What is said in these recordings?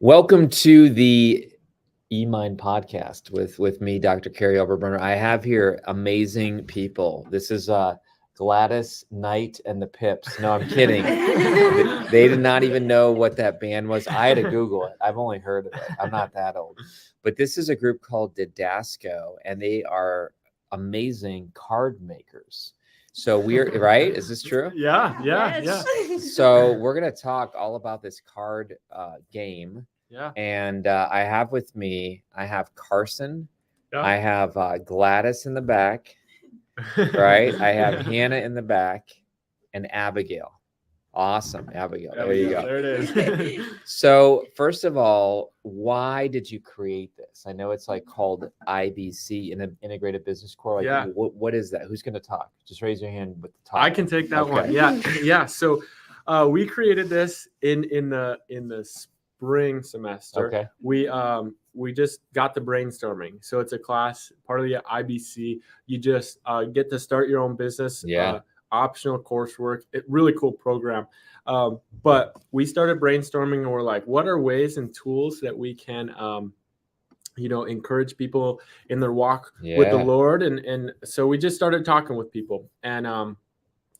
Welcome to the eMind podcast with me, Dr. Kary Oberbrunner. I have here amazing people. This is Gladys Knight and the Pips. No, I'm kidding. They did not even know what that band was. I had to Google it. I've only heard of it. I'm not that old. But this is a group called Didasko, and they are amazing card makers. So we're right. Is this true? Yeah. So we're gonna talk all about this card game. Yeah. And I have with me, I have Carson. Yeah. I have Gladys in the back, right? I have Hannah in the back, and Abigail. Awesome, Abigail. There you go. There it is. So first of all, why did you create this? I know it's like called IBC, Integrated Business Core. Like, Yeah. what is that? Who's going to talk? Just raise your hand with the talk. I can take that one. Yeah. So we created this in the spring semester. Okay. We just got the brainstorming. So it's a class, part of the IBC. You just get to start your own business. Yeah. Optional coursework. Really cool program. But we started brainstorming and we're like, what are ways and tools that we can encourage people in their walk with the Lord. And so we just started talking with people. And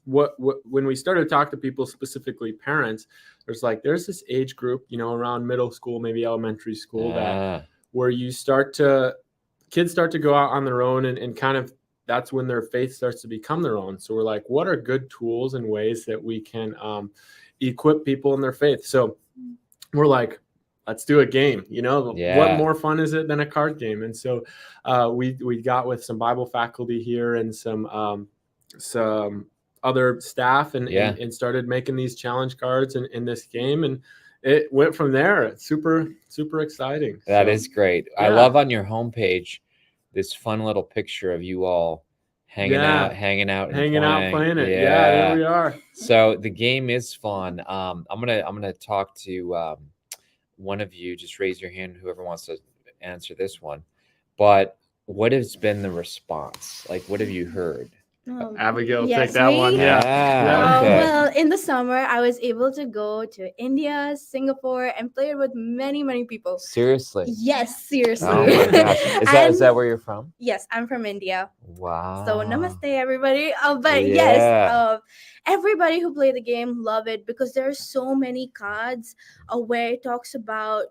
when we started to talk to people, specifically parents, there's this age group, around middle school, maybe elementary school, that where kids start to go out on their own and kind of, that's when their faith starts to become their own. So we're like, what are good tools and ways that we can equip people in their faith? So we're like, let's do a game. What more fun is it than a card game? And so we got with some Bible faculty here and some other staff and started making these challenge cards in this game. And it went from there. It's super, super exciting. That is great. I love on your homepage this fun little picture of you all hanging out, playing it. Yeah, there we are. So the game is fun. I'm gonna talk to one of you. Just raise your hand, whoever wants to answer this one. But what has been the response? Like, what have you heard? Abigail, yes, take that me? one. Yeah. Okay. Well, in the summer, I was able to go to India, Singapore, and play it with many, many people. Seriously? Yes, seriously. Oh my gosh. Is that where you're from? Yes, I'm from India. Wow. So namaste, everybody. Everybody who played the game love it because there are so many cards where it talks about,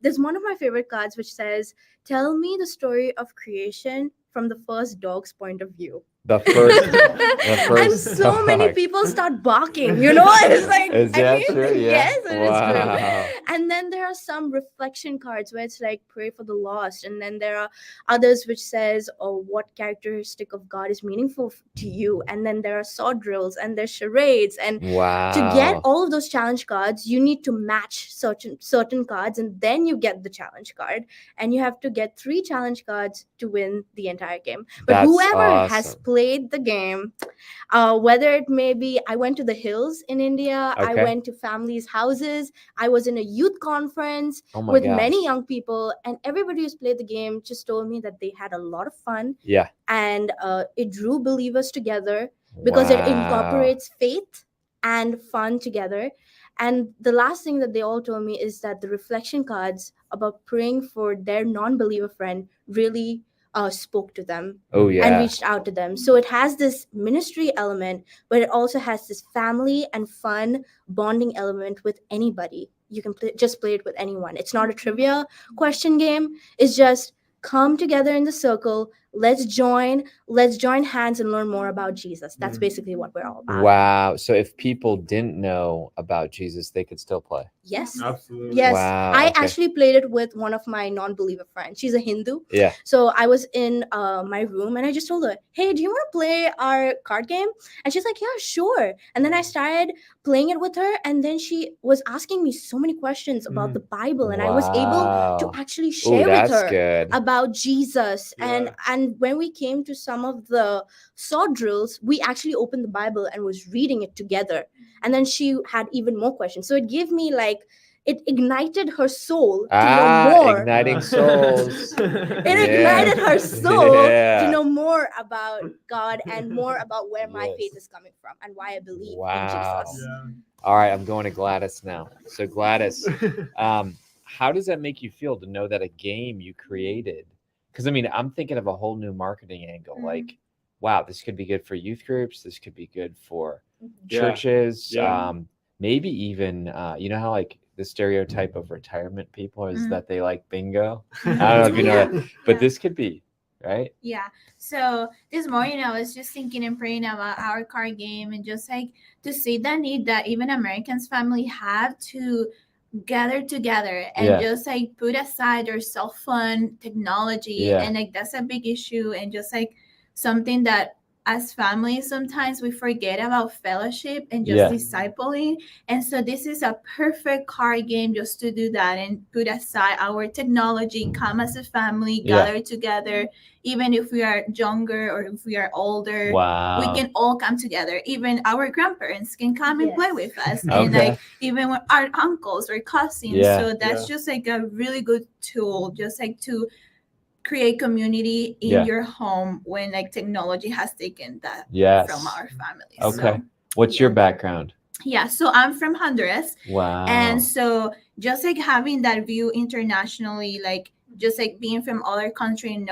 there's one of my favorite cards which says, tell me the story of creation from the first dog's point of view. The first And so many people start barking, it's like, is that true? Yeah. Yes, it is true. And then there are some reflection cards where it's like pray for the lost, and then there are others which says, what characteristic of God is meaningful to you, and then there are sword drills and there's charades, and to get all of those challenge cards you need to match certain cards, and then you get the challenge card, and you have to get 3 challenge cards to win the entire game. But whoever has played the game, whether it may be, I went to the hills in India, I went to families' houses, I was in a youth conference with many young people, and everybody who's played the game just told me that they had a lot of fun. Yeah. And it drew believers together because it incorporates faith and fun together. And the last thing that they all told me is that the reflection cards about praying for their non-believer friend really spoke to them and reached out to them. So it has this ministry element, but it also has this family and fun bonding element with anybody. You can just play it with anyone. It's not a trivia question game. It's just come together in the circle. Let's join hands and learn more about Jesus. That's basically what we're all about. Wow. So if people didn't know about Jesus, they could still play. Yes. Absolutely. Yes. Wow, I actually played it with one of my non-believer friends. She's a Hindu. Yeah. So I was in my room and I just told her, hey, do you want to play our card game? And she's like, yeah, sure. And then I started playing it with her. And then she was asking me so many questions about the Bible. And I was able to actually share with her about Jesus. And when we came to some of the sword drills, we actually opened the Bible and was reading it together. And then she had even more questions. So it gave me it ignited her soul to know more. Igniting souls. It ignited her soul to know more about God and more about where my faith is coming from and why I believe in Jesus. All right, I'm going to Gladys now. So Gladys, how does that make you feel to know that a game you created? Because I mean, I'm thinking of a whole new marketing angle. Like, wow, this could be good for youth groups. This could be good for churches. Yeah. Maybe even, you know how like the stereotype of retirement people is that they like bingo. I don't know if you know that, but this could be, right? Yeah. So this morning I was just thinking and praying about our card game and just like to see the need that even Americans family have to gather together and just like put aside their cell phone technology. And like that's a big issue, and just like something that as families sometimes we forget about fellowship and just discipling. And so this is a perfect card game just to do that and put aside our technology, come as a family, gather together. Even if we are younger or if we are older, we can all come together. Even our grandparents can come and play with us. And like even with our uncles or cousins. So that's just like a really good tool, just like to create community in your home when like technology has taken that from our families. Okay. So, what's your background? Yeah, so I'm from Honduras. Wow. And so just like having that view internationally, like just like being from other country,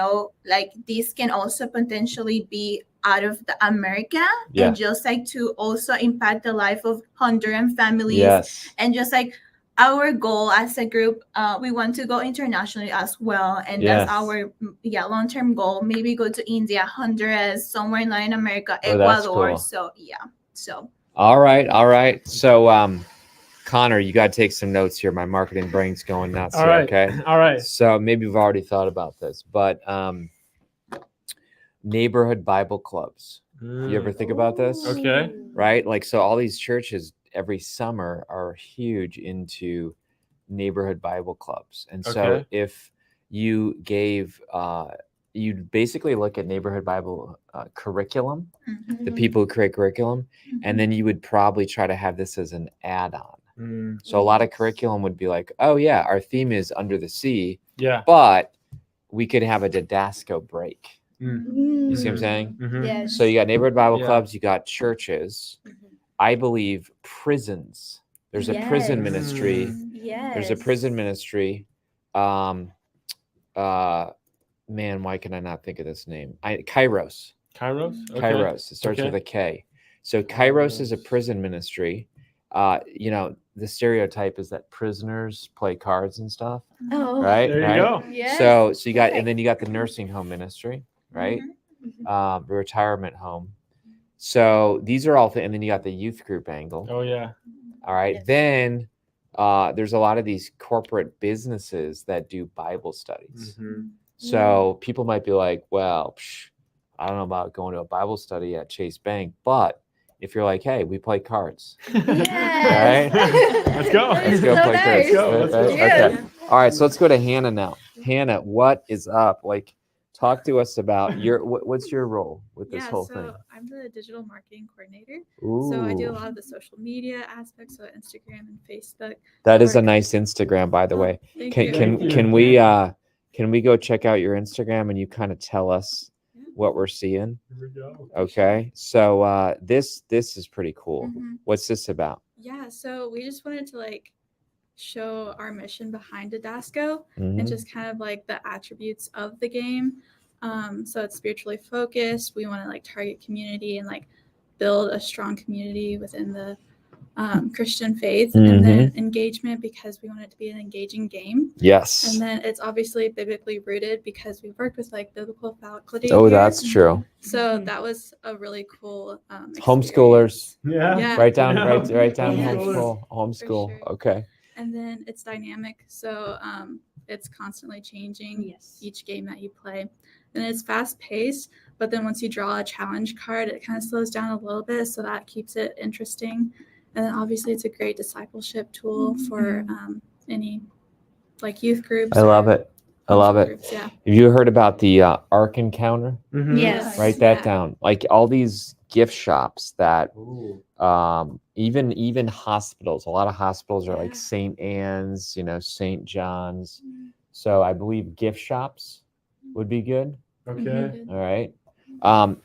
like this can also potentially be out of the America and just like to also impact the life of Honduran families. And just like our goal as a group, we want to go internationally as well, and that's our long-term goal. Maybe go to India, Honduras, somewhere in Latin America, Ecuador. Cool. So all right. So Connor, you got to take some notes here. My marketing brain's going nuts. All right. Okay. All right. So maybe you've already thought about this, but neighborhood Bible clubs. You ever think about this? Okay. Right. Like, so all these churches every summer are huge into neighborhood Bible clubs. And so if you gave, you'd basically look at neighborhood Bible curriculum, the people who create curriculum, and then you would probably try to have this as an add-on. So a lot of curriculum would be like, oh yeah, our theme is under the sea, but we could have a Didasko break. You see what I'm saying? Yes. So you got neighborhood Bible clubs, you got churches, I believe prison ministry. There's a prison ministry. Man, why can I not think of this name? Kairos. Kairos. It starts with a K. So Kairos is a prison ministry. You know, the stereotype is that prisoners play cards and stuff. Right? There you go. Yes. So you got, and then you got the nursing home ministry, right? The retirement home. So these are all things, and then you got the youth group angle. Oh yeah. All right. Yes. Then there's a lot of these corporate businesses that do Bible studies. So people might be like, well, I don't know about going to a Bible study at Chase Bank, but if you're like, hey, we play cards. Right? Let's go. Let's go play cards. Let's go. Okay. All right. So let's go to Hannah now. Hannah, what is up? Like, talk to us about what's your role with this whole thing? I'm the digital marketing coordinator. Ooh. So I do a lot of the social media aspects, so Instagram and Facebook. That is a nice Instagram, by the way. Can we go check out your Instagram and you kind of tell us what we're seeing? Here we go. Okay. So this is pretty cool. What's this about? Yeah, so we just wanted to like show our mission behind Didasko and just kind of like the attributes of the game. So it's spiritually focused. We want to like target community and like build a strong community within the Christian faith, and then engagement, because we want it to be an engaging game. Yes. And then it's obviously biblically rooted because we've worked with like biblical faculty. Oh, that's true. So that was a really cool homeschoolers. Yeah. Write down homeschool. Sure. Okay. And then it's dynamic, so it's constantly changing each game that you play. And it's fast paced, but then once you draw a challenge card, it kind of slows down a little bit, so that keeps it interesting. And then obviously it's a great discipleship tool for any like youth groups. I love it. Groups, yeah. Have you heard about the Ark Encounter? Yes. Write that down. Like all these gift shops that even hospitals, a lot of hospitals are like St. Anne's, St. John's. So I believe gift shops would be good. Okay. All right.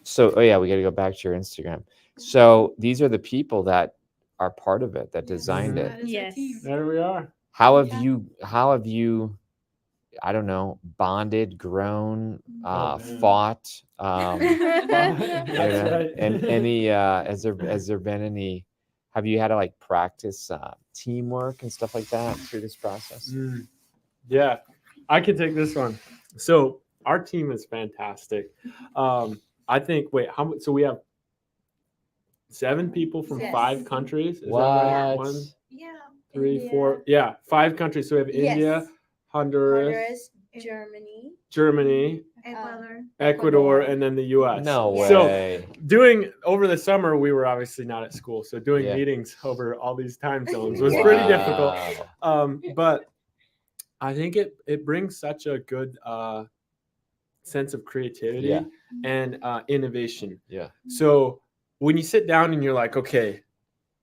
So we got to go back to your Instagram. So these are the people that are part of it, that designed it. Yes. There we are. How have you, I don't know, bonded, grown, man. fought? That's right. And any has there been any? Have you had to like practice teamwork and stuff like that through this process? Yeah, I can take this one. So our team is fantastic. I think. Wait, how much? So we have 7 people from Yes. 5 countries. Is What? that right? 1, Yeah. 3, India. 4. Yeah, 5 countries. So we have India, Yes. Honduras, Honduras, Germany, Germany, Ecuador. Ecuador, and then the U.S. No Yeah. way. So doing over the summer, we were obviously not at school, so doing Yeah. meetings over all these time zones was pretty difficult. Wow. But I think it brings such a good sense of creativity Yeah. and innovation. Yeah. So when you sit down and you're like, okay,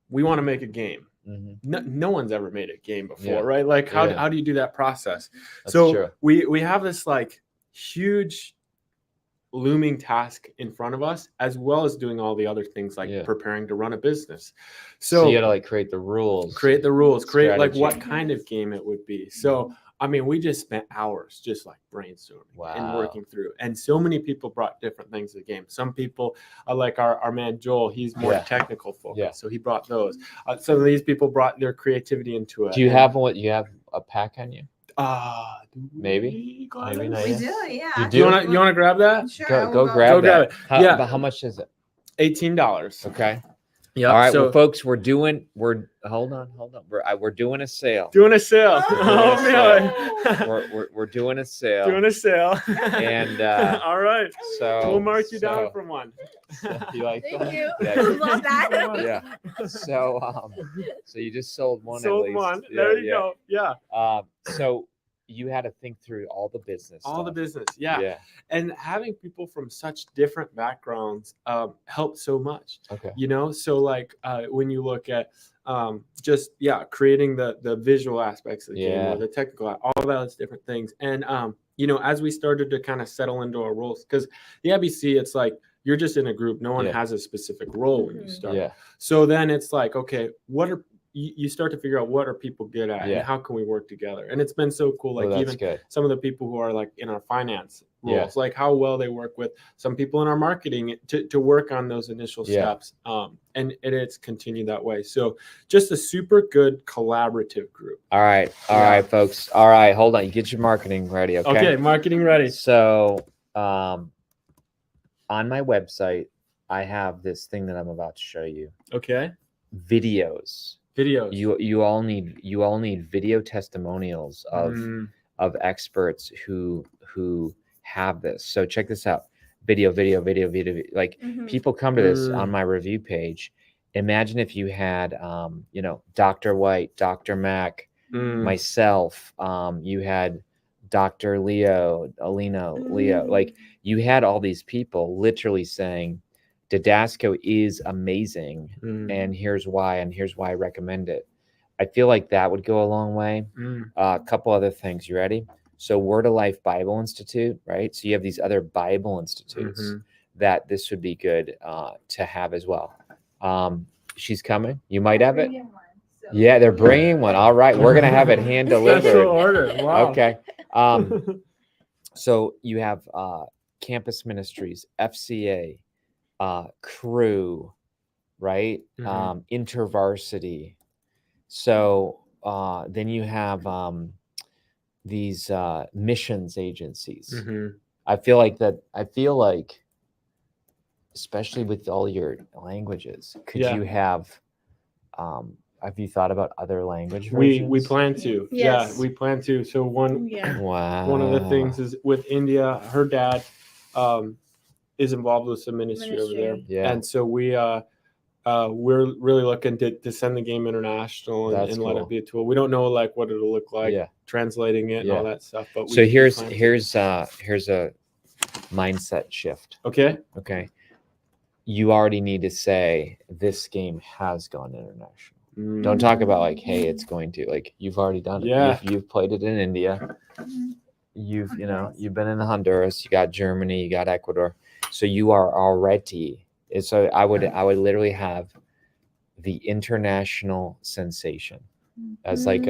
we want to make a game. Mhm. No one's ever made a game before, Yeah. right? Like how Yeah. do you do that process? That's So true. we have this like huge looming task in front of us, as well as doing all the other things like Yeah. preparing to run a business. So you got to like create the rules. create the rules, create like what Strategy. kind of game it would be. So I mean, we just spent hours just like brainstorming and Wow. working through. And so many people brought different things to the game. Some people, like our man Joel, he's more Yeah. technical focused, Yeah. so he brought those. Some of these people brought their creativity into it. Do you And, have what? You have a pack on you? do Maybe. we, Gladys? Maybe not We yet. do, yeah. You You do? want to grab that? Sure. Go, I will go grab Go grab that. it. How, Yeah. But how much is it? $18. Okay. Yeah. All right. So Well, folks, we're hold on. We're doing a sale. doing a sale. Oh, man. We're doing a sale. Doing a sale. And, all right. So We'll mark you down so- for one. You like Thank that? you. Yeah. Love that. Yeah. So so you just sold one. Sold at least. one. Yeah, There you yeah. go. Yeah. So you had to think through all the business. All the stuff. business. Yeah. And having people from such different backgrounds helps so much. Okay. So like when you look at just creating the visual aspects of the game, Yeah. or the technical, all those different things. And as we started to kind of settle into our roles, because the IBC, it's like you're just in a group, no one Yeah. has a specific role when you start. Yeah. So then it's like, okay, you start to figure out what are people good at, Yeah. and how can we work together? And it's been so cool. Like Well, that's even good. some of the people who are like in our finance roles, Yeah. like how well they work with some people in our marketing to work on those initial Yeah. steps. And it's continued that way. So just a super good collaborative group. All right. All Yeah. right, folks. All right. Hold on. You get your marketing ready. Okay. Okay, marketing ready. So on my website, I have this thing that I'm about to show you. Okay. Videos. Videos. You all need video testimonials of experts who have this. So check this out. Video. Like Mhm. people come to this on my review page. Imagine if you had Dr. White, Dr. Mac, myself, you had Dr. Leo, Leo. Like you had all these people literally saying Didasko is amazing, and here's why I recommend it. I feel like that would go a long way. A couple other things. You ready? So Word of Life Bible Institute, right? So you have these other Bible institutes that this would be good to have as well. She's coming. You might have it. Yeah, they're bringing one. All right, we're gonna have it hand Special delivered. order. Wow. Okay. So you have campus ministries, FCA, crew, right? InterVarsity. So then you have these missions agencies. I feel like especially with all your languages, could Yeah. you have you thought about other language We versions? plan to. Yes. Yeah, we plan to. So one Wow. of the things is with India, her dad is involved with some ministry over there. Yeah. And so we're really looking to send the game international and let cool. it be a tool. We don't know like what it'll look like, Yeah. translating it and Yeah. all that stuff. But So we here's plan to. here's a mindset shift. Okay. Okay. You already need to say this game has gone international. Don't talk about like, hey, it's going to. Like you've already done it. Yeah. You've played it in India. You've been in Honduras. You got Germany. You got Ecuador. So you are already. So I would literally have the international sensation as like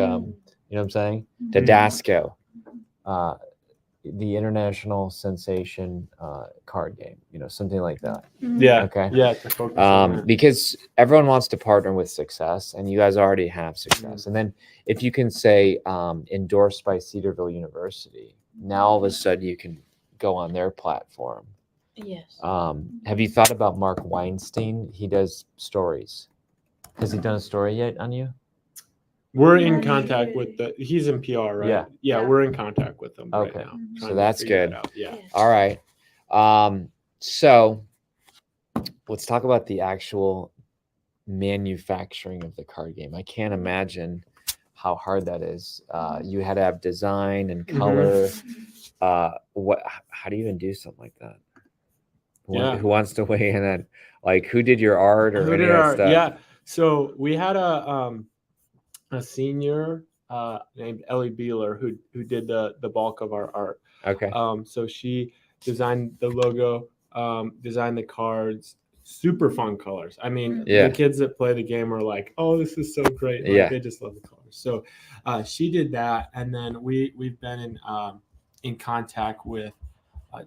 You know what I'm saying? Mhm. Didasko, the international sensation card game. You know, something like that. Yeah. Okay. Yeah. To focus on that. Because everyone wants to partner with success, and you guys already have success. And then if you can say endorsed by Cedarville University, now all of a sudden you can go on their platform. Yes. Have you thought about Mark Weinstein? He does stories. Has he done a story yet on you? We're in contact with he's in PR, right? Yeah. Yeah, we're in contact with him Okay. right now. So trying to that's figure good. that out. Yeah. All right. So let's talk about the actual manufacturing of the card game. I can't imagine how hard that is. You had to have design and color. How do you even do something like that? Who wants to weigh in on, like, who did your art or any of that stuff? Yeah. So we had a senior named Ellie Beeler who did the bulk of our art. Okay. So she designed the logo, designed the cards, super fun colors. I mean, the kids that play the game are like, oh, this is so great. Like, they just love the colors. So she did that. And then we've been in contact with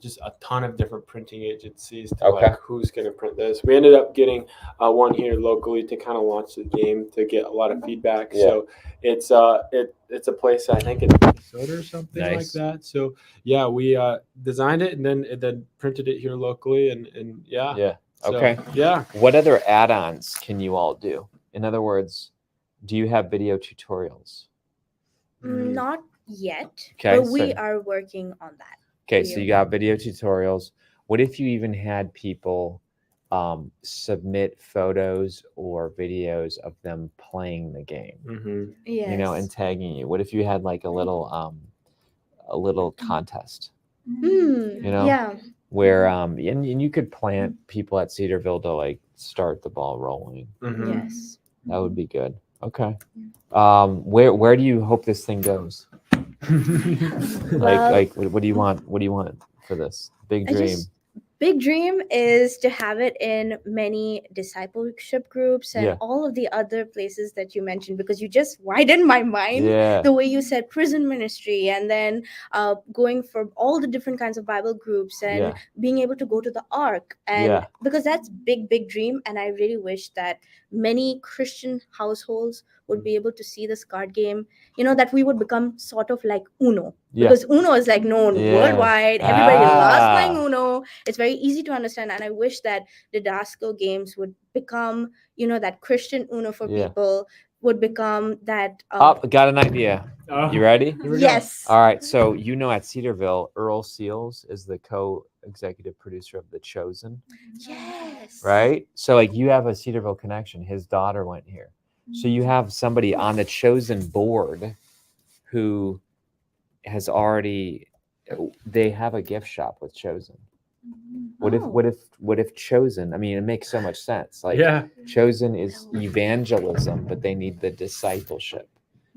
just a ton of different printing agencies to like who's going to print this. We ended up getting one here locally to kind of launch the game to get a lot of feedback. So it's a place, I think it's Minnesota or something like that. So yeah, we designed it and then printed it here locally and Okay. So, yeah. What other add-ons can you all do? In other words, do you have video tutorials? Not yet. Okay, but we are working on that. Okay, so you got video tutorials. What if you even had people submit photos or videos of them playing the game? Yes. You know, and tagging you. What if you had like a little contest? You know, where and you could plant people at Cedarville to like start the ball rolling. Yes. That would be good. Okay. Where do you hope this thing goes? like what do you want? What do you want for this big dream? Big dream is to have it in many discipleship groups and all of the other places that you mentioned, because you just widened my mind the way you said prison ministry, and then going for all the different kinds of Bible groups and being able to go to the Ark, and because that's big dream. And I really wish that many Christian households would be able to see this card game, you know, that we would become sort of like Uno, because Uno is like known worldwide. Everybody loves playing Uno. It's very easy to understand, and I wish that Didasko games would become, you know, that Christian Uno for people would become that. Got an idea. You ready? Yes. All right. So you know, at Cedarville, Earl Seals is the co-executive producer of The Chosen. Yes. Right. So like you have a Cedarville connection. His daughter went here. So you have somebody on the Chosen board who has already. They have a gift shop with Chosen. What if Chosen? I mean, it makes so much sense. Like Chosen is evangelism, but they need the discipleship.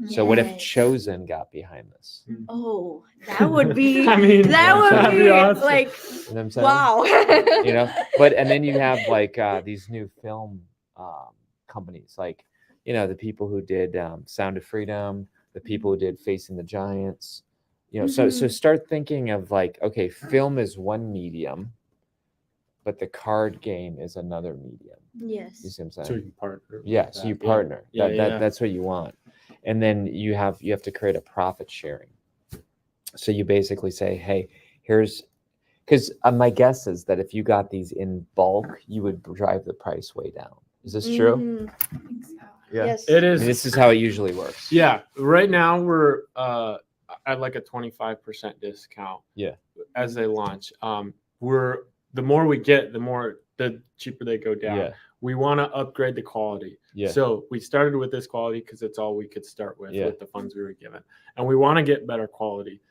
So what if Chosen got behind this? Oh, that would be. I mean, that would be awesome. like, you know what I'm saying? wow. You know, and then you have like these new film companies, like, you know, the people who did Sound of Freedom, the people who did Facing the Giants. You know, so start thinking of like, okay, film is one medium, but the card game is another medium. Yes. You see what I'm saying? So you partner. So you partner. That's what you want. And then you have to create a profit sharing. So you basically say, hey, because my guess is that if you got these in bulk, you would drive the price way down. Is this true? I think so. Yeah. Yes. It is. I mean, this is how it usually works. Yeah. Right now we're at like a 25% discount. Yeah. As they launch. The more we get, the cheaper they go down. Yeah. We want to upgrade the quality. Yeah. So we started with this quality because it's all we could start with the funds we were given. And we want to get better quality.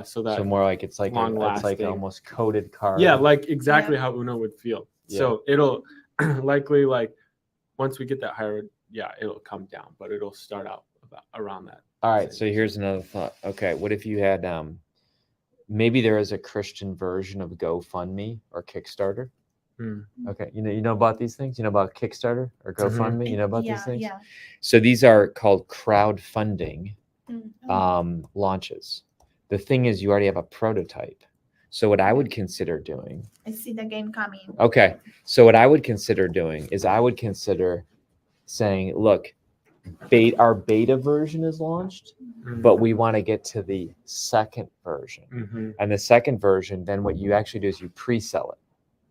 So more like it's like almost coated card. Yeah, like exactly how Uno would feel. Yeah. So it'll likely, like, once we get that higher, it'll come down, but it'll start out around that. All right. So here's another thought. Okay. What if you had maybe there is a Christian version of GoFundMe or Kickstarter? Okay. You know about these things? You know about Kickstarter or GoFundMe? You know about these things? Yeah. So these are called crowdfunding. launches. The thing is, you already have a prototype. So what I would consider doing. I see the game coming. Okay. So what I would consider doing is I would consider saying, look, our beta version is launched, but we want to get to the second version. And the second version, then what you actually do is you pre-sell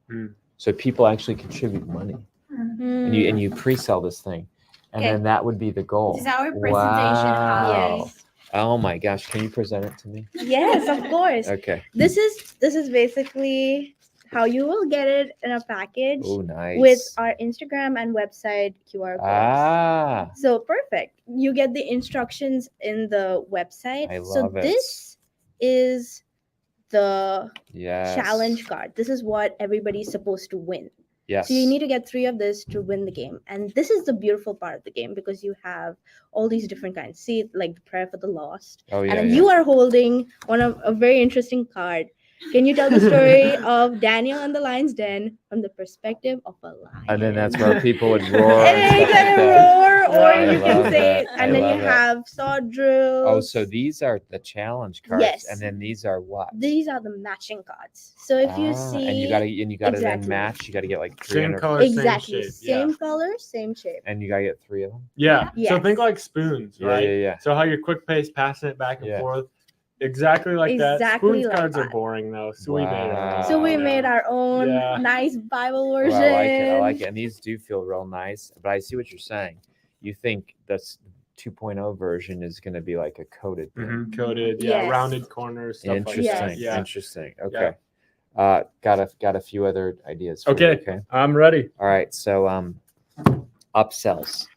it. So people actually contribute money and you pre-sell this thing. And then that would be the goal. This is our presentation. Wow. Yes. Oh my gosh. Can you present it to me? Yes, of course. Okay. This is basically how you will get it in a package. Oh, nice. With our Instagram and website QR codes. So perfect. You get the instructions in the website. I love so it. this is the Yes. challenge card. This is what everybody's supposed to win. Yes. So you need to get 3 of this to win the game. And this is the beautiful part of the game because you have all these different kinds. See, like the prayer for the lost. Oh, yeah. And then you are holding a very interesting card. Can you tell the story of Daniel and the lion's den from the perspective of a lion? And then that's where people would roar. And you and can roar, or you can say, that. and then you have sword drills. Oh, so these are the challenge cards. Yes. And then these are what? These are the matching cards. So if you see, and you gotta then Exactly. match. You gotta get like Same 300. color, exactly same shape. same color, same shape. And you gotta get 3 of them. Yeah. Yes. So think like spoons, Yeah, right? yeah. So how you're quick pace passing it back and Yeah. forth. Exactly like that. Exactly Spoons like cards are that. boring though. So we made our own. So we Yeah. made our own Yeah. nice Bible Well, version. I like it. And these do feel real nice. But I see what you're saying. You think that's 2.0 version is going to be like a coated thing. Coated, Yes. rounded corners, stuff Interesting. like that. Yeah. Interesting. Okay. Got a few other ideas. For Okay. You, okay. I'm ready. All right. So upsells.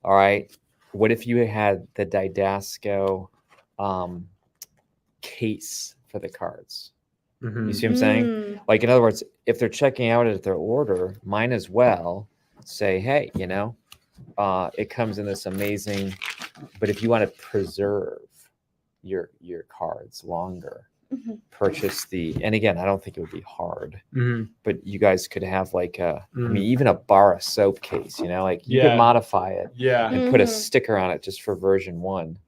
All right. What if you had the Didasco case for the cards? You see what I'm saying? Like, in other words, if they're checking out at their order, might as well say, hey, it comes in this amazing, but if you want to preserve your cards longer, purchase and again, I don't think it would be hard, but you guys could have like I mean, even a bar of soap case, like you could modify it and put a sticker on it just for version 1.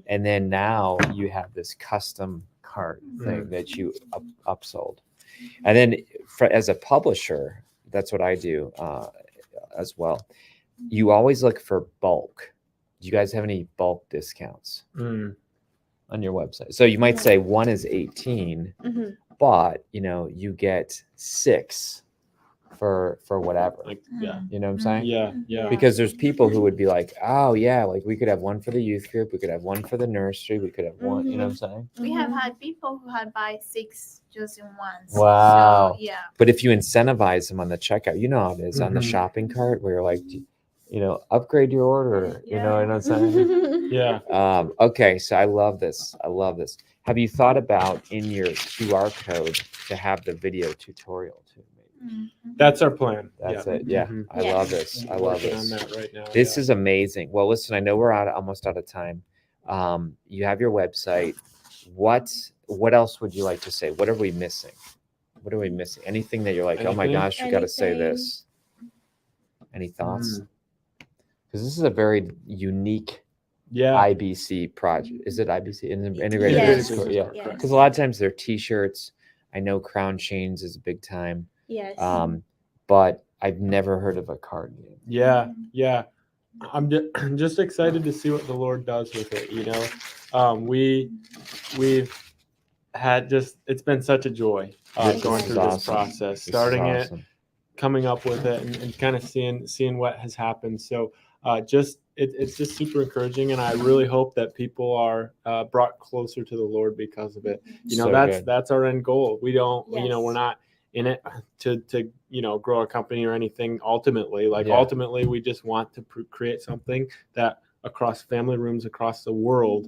And then now you have this custom card thing that you upsold. And then as a publisher, that's what I do as well. You always look for bulk. Do you guys have any bulk discounts on your website? So you might say 1 is 18, but you get 6 for whatever. Like, You know what I'm saying? Yeah. Because there's people who would be like, oh yeah, like we could have 1 for the youth group, we could have 1 for the nursery, we could have 1, you know what I'm saying? We have had people who had buy 6 just in once. Wow. So, yeah. But if you incentivize them on the checkout, you know how it is on the shopping cart where you're like, upgrade your order. You know what I'm saying? Yeah. Okay, so I love this. Have you thought about in your QR code to have the video tutorial too? Maybe? That's our plan. That's it. Yeah. I Yes. love this. I love Working on this. that right now. This is amazing. Well, listen, I know we're almost out of time. You have your website. What else would you like to say? What are we missing? Anything that you're like, oh my Anything? gosh, you got to say this. Any thoughts? Because this is a very unique IBC project. Is it IBC? Integrated Yes. Business Score? Yeah. Yes. Because a lot of times they're T-shirts. I know Crown Chains is a big time. Yes. but I've never heard of a card game. Yeah. I'm just excited to see what the Lord does with it. We've had it's been such a joy going through this process, starting it, coming up with it, and kind of seeing what has happened. So it's just super encouraging, and I really hope that people are brought closer to the Lord because of it. That's our end goal. We don't, we're not in it to grow a company or anything. Ultimately, ultimately, we just want to create something that across family rooms across the world,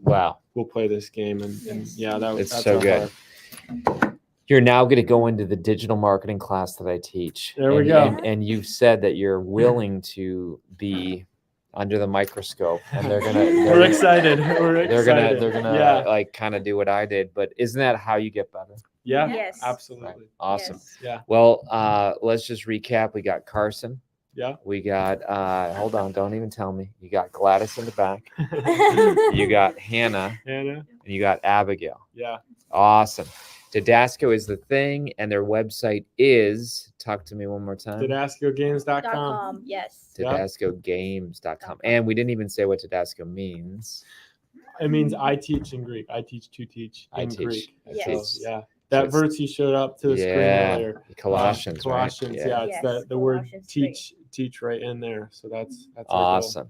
will play this game, and that's so good. You're now going to go into the digital marketing class that I teach. There we go. And you've said that you're willing to be under the microscope, and they're gonna. We're excited. They're gonna like kind of do what I did. But isn't that how you get better? Yeah. Yes. Absolutely. Right. Awesome. Yes. Yeah. Well, let's just recap. We got Carson, Yeah. We got, hold on, don't even tell me. You got Gladys in the back. You got Hannah. Hannah. And you got Abigail. Yeah. Awesome. Didasco is the thing, and their website is, talk to me one more time. DidascoGames.com. Yes. DidascoGames.com. And we didn't even say what Didasco means. It means I teach in Greek. I teach to teach in Greek. Yes. So, yeah. That verse you showed up to the screen earlier. Colossians. Colossians, right? yeah. It's the word teach right in there. So that's awesome.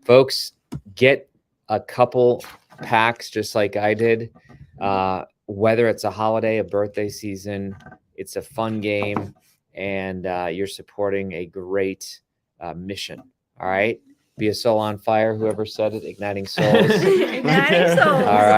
Folks, get a couple packs just like I did. Whether it's a holiday, a birthday season, it's a fun game, and you're supporting a great mission. All right. Be a soul on fire. Whoever said it, igniting souls. Igniting souls. All right.